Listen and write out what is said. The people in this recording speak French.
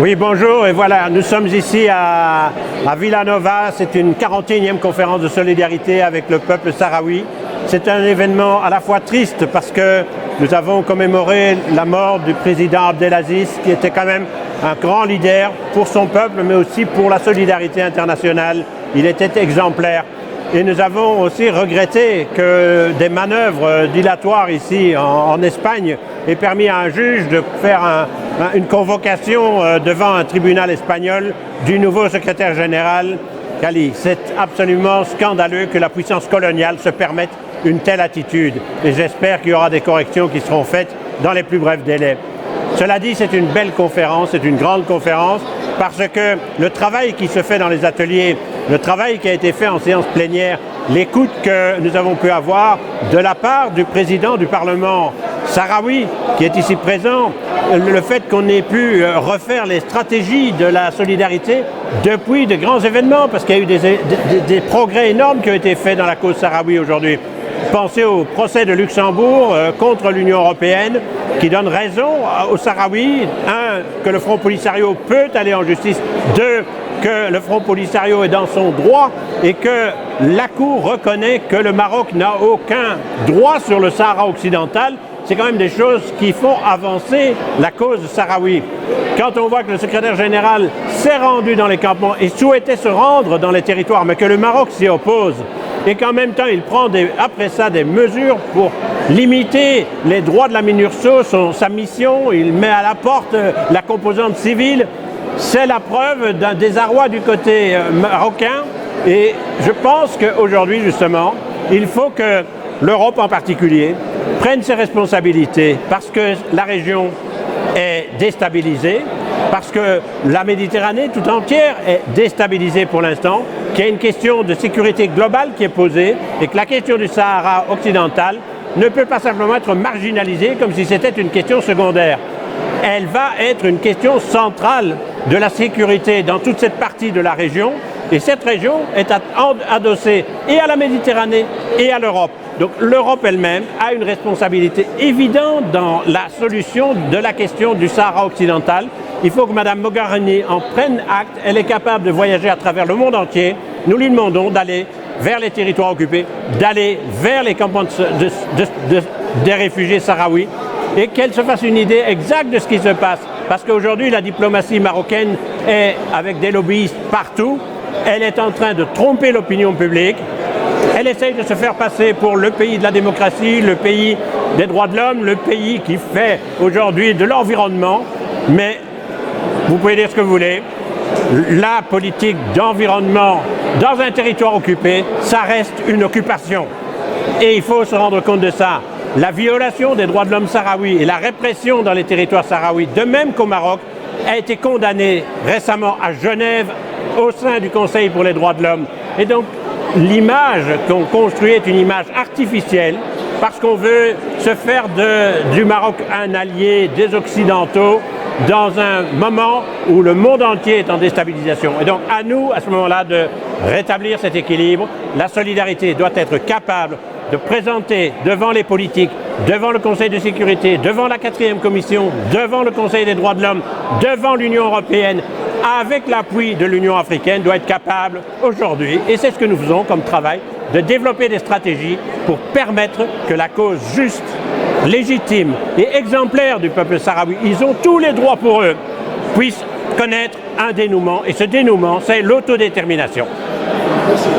Oui, bonjour, et voilà, nous sommes ici à Vilanova. C'est une 41e conférence de solidarité avec le peuple sahraoui. C'est un événement à la fois triste parce que nous avons commémoré la mort du président Abdelaziz, qui était quand même un grand leader pour son peuple, mais aussi pour la solidarité internationale. Il était exemplaire. Et nous avons aussi regretté que des manœuvres dilatoires ici en Espagne aient permis à un juge de faire une convocation devant un tribunal espagnol du nouveau secrétaire général Kali. C'est absolument scandaleux que la puissance coloniale se permette une telle attitude. Et j'espère qu'il y aura des corrections qui seront faites dans les plus brefs délais. Cela dit, c'est une belle conférence, c'est une grande conférence, parce que le travail qui se fait dans les ateliers, le travail qui a été fait en séance plénière, l'écoute que nous avons pu avoir de la part du président du Parlement sahraoui, qui est ici présent, le fait qu'on ait pu refaire les stratégies de la solidarité depuis de grands événements, parce qu'il y a eu des progrès énormes qui ont été faits dans la cause sahraoui aujourd'hui. Pensez au procès de Luxembourg contre l'Union européenne, qui donne raison aux Sahraouis, un, que le Front Polisario peut aller en justice, deux, que le Front Polisario est dans son droit et que la Cour reconnaît que le Maroc n'a aucun droit sur le Sahara occidental. C'est quand même des choses qui font avancer la cause sahraoui. Quand on voit que le secrétaire général s'est rendu dans les campements et souhaitait se rendre dans les territoires, mais que le Maroc s'y oppose, et qu'en même temps il prend après ça des mesures pour limiter les droits de la MINURSO, sa mission, il met à la porte la composante civile, c'est la preuve d'un désarroi du côté marocain. Et je pense qu'aujourd'hui, justement, il faut que l'Europe en particulier prenne ses responsabilités, parce que la région est déstabilisée, parce que la Méditerranée tout entière est déstabilisée pour l'instant, qu'il y a une question de sécurité globale qui est posée et que la question du Sahara occidental ne peut pas simplement être marginalisée comme si c'était une question secondaire. Elle va être une question centrale de la sécurité dans toute cette partie de la région, et cette région est adossée et à la Méditerranée et à l'Europe. Donc l'Europe elle-même a une responsabilité évidente dans la solution de la question du Sahara occidental. Il faut que Mme Mogherini en prenne acte. Elle est capable de voyager à travers le monde entier. Nous lui demandons d'aller vers les territoires occupés, d'aller vers les campements des réfugiés sahraouis, et qu'elle se fasse une idée exacte de ce qui se passe. Parce qu'aujourd'hui, la diplomatie marocaine est avec des lobbyistes partout. Elle est en train de tromper l'opinion publique. Elle essaye de se faire passer pour le pays de la démocratie, le pays des droits de l'homme, le pays qui fait aujourd'hui de l'environnement. Mais vous pouvez dire ce que vous voulez, la politique d'environnement dans un territoire occupé, ça reste une occupation. Et il faut se rendre compte de ça. La violation des droits de l'homme sahraouis et la répression dans les territoires sahraouis, de même qu'au Maroc, a été condamnée récemment à Genève au sein du Conseil pour les droits de l'homme. Et donc, l'image qu'on construit est une image artificielle parce qu'on veut se faire du Maroc un allié des Occidentaux dans un moment où le monde entier est en déstabilisation. Et donc, à nous, à ce moment-là, de rétablir cet équilibre. La solidarité doit être capable de présenter devant les politiques, devant le Conseil de sécurité, devant la 4e commission, devant le Conseil des droits de l'homme, devant l'Union européenne, avec l'appui de l'Union africaine, doit être capable aujourd'hui, et c'est ce que nous faisons comme travail, de développer des stratégies pour permettre que la cause juste, légitime et exemplaire du peuple sahraoui, ils ont tous les droits pour eux, puisse connaître un dénouement, et ce dénouement, c'est l'autodétermination. Merci.